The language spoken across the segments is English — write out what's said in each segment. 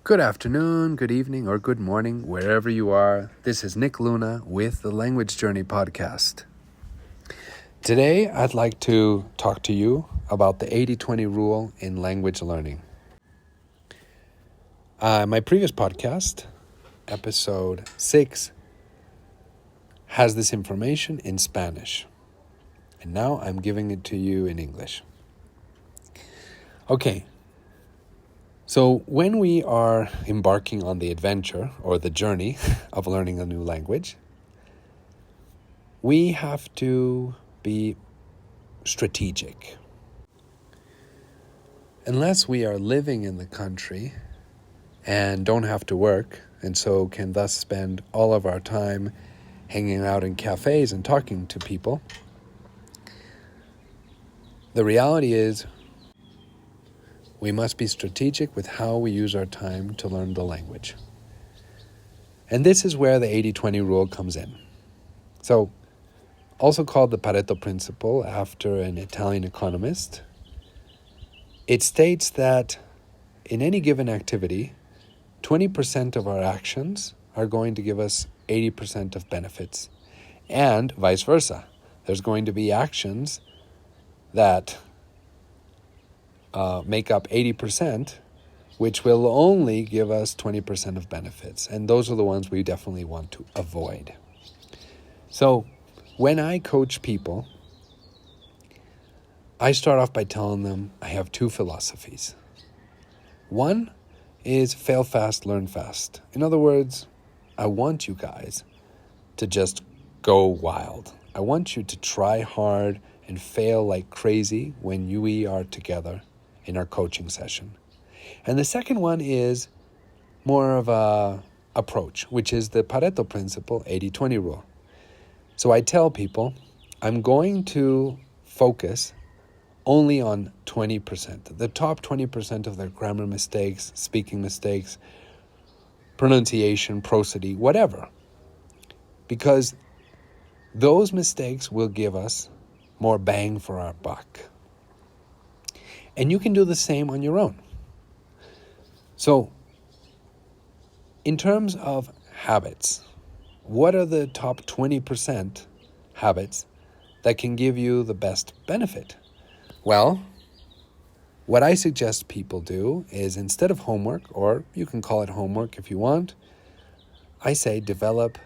Good afternoon, good evening, or good morning, wherever you are. This is Nick Luna with the Language Journey podcast. Today, I'd like to talk to you about the 80-20 rule in language learning. My previous podcast, episode 6, has this information in Spanish. And now I'm giving it to you in English. Okay. So when we are embarking on the adventure or the journey of learning a new language, we have to be strategic. Unless we are living in the country and don't have to work, and so can thus spend all of our time hanging out in cafes and talking to people, the reality is we must be strategic with how we use our time to learn the language. And this is where the 80-20 rule comes in. So, also called the Pareto principle after an Italian economist, it states that in any given activity, 20% of our actions are going to give us 80% of benefits, and vice versa. There's going to be actions that make up 80%, which will only give us 20% of benefits. And those are the ones we definitely want to avoid. So when I coach people, I start off by telling them I have two philosophies. One is fail fast, learn fast. In other words, I want you guys to just go wild. I want you to try hard and fail like crazy when we are together in our coaching session. And the second one is more of a approach, which is the Pareto principle, 80-20 rule. So I tell people, I'm going to focus only on 20%, the top 20% of their grammar mistakes, speaking mistakes, pronunciation, prosody, whatever. Because those mistakes will give us more bang for our buck. And you can do the same on your own. So, in terms of habits, what are the top 20% habits that can give you the best benefit? Well, what I suggest people do is instead of homework, or you can call it homework if you want, I say develop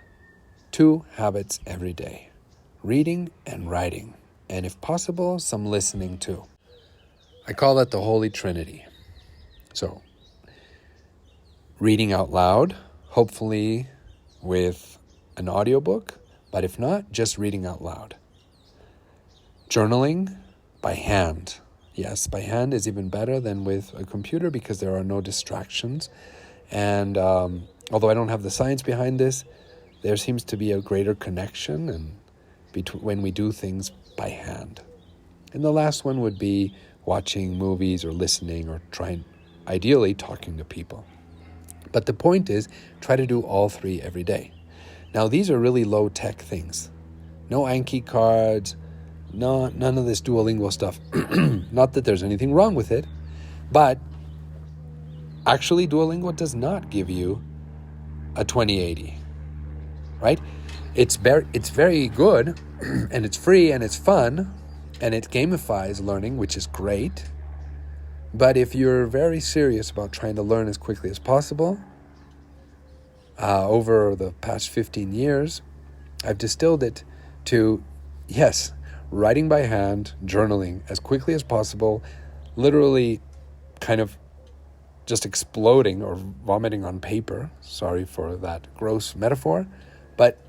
2 habits every day, reading and writing, and if possible, some listening too. I call that the Holy Trinity. So, reading out loud, hopefully with an audiobook, but if not, just reading out loud. Journaling by hand. Yes, by hand is even better than with a computer because there are no distractions. And although I don't have the science behind this, there seems to be a greater connection when we do things by hand. And the last one would be watching movies or listening or ideally talking to people. But the point is, try to do all 3 every day. Now, these are really low-tech things. No Anki cards, none of this Duolingo stuff. Not that there's anything wrong with it, but actually Duolingo does not give you a 20/80, right? It's very good, and it's free, and it's fun, and it gamifies learning, which is great. But if you're very serious about trying to learn as quickly as possible, over the past 15 years, I've distilled it to, yes, writing by hand, journaling as quickly as possible, literally kind of just exploding or vomiting on paper. Sorry for that gross metaphor, but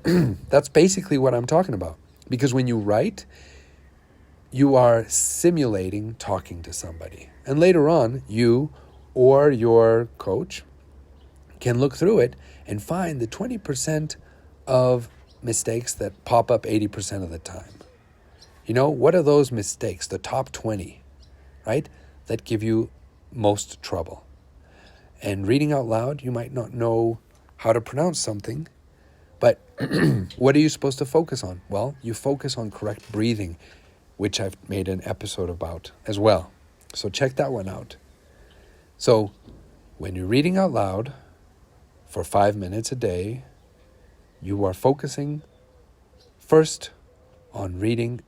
that's basically what I'm talking about. Because when you write, you are simulating talking to somebody. And later on, you or your coach can look through it and find the 20% of mistakes that pop up 80% of the time. You know, what are those mistakes, the top 20, right, that give you most trouble? And reading out loud, you might not know how to pronounce something, but what are you supposed to focus on? Well, you focus on correct breathing, which I've made an episode about as well. So check that one out. So When you're reading out loud for 5 minutes a day, you are focusing first on reading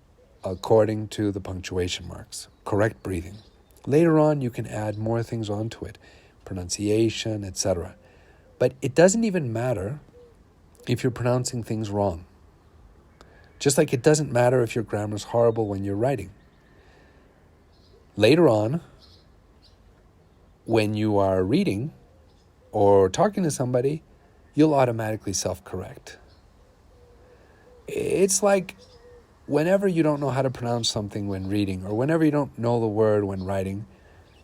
according to the punctuation marks, correct breathing. Later on, you can add more things onto it, pronunciation, etc. But it doesn't even matter if you're pronouncing things wrong. Just like it doesn't matter if your grammar's horrible when you're writing. Later on, when you are reading or talking to somebody, you'll automatically self-correct. It's like whenever you don't know how to pronounce something when reading, or whenever you don't know the word when writing,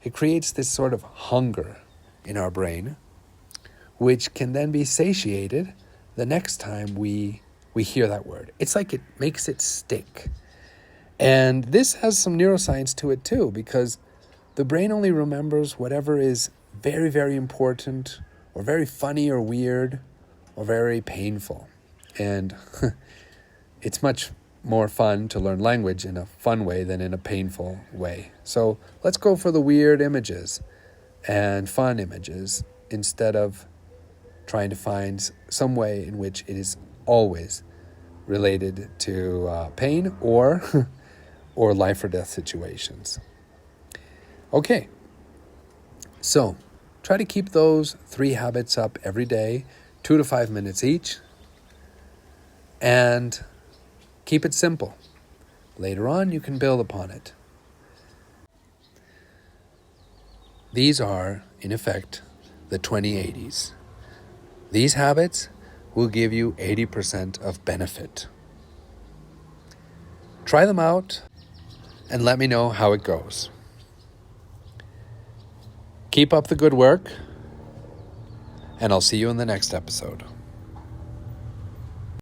it creates this sort of hunger in our brain, which can then be satiated the next time we hear that word. It's like it makes it stick. And this has some neuroscience to it too, because the brain only remembers whatever is very, very important, or very funny or weird, or very painful. And it's much more fun to learn language in a fun way than in a painful way. So let's go for the weird images and fun images instead of trying to find some way in which it is always related to pain or life or death situations. Okay, so try to keep those 3 habits up every day, 2 to 5 minutes each, and keep it simple. Later on, you can build upon it. These are, in effect, the 20/80s. These habits will give you 80% of benefit. Try them out and let me know how it goes. Keep up the good work, and I'll see you in the next episode.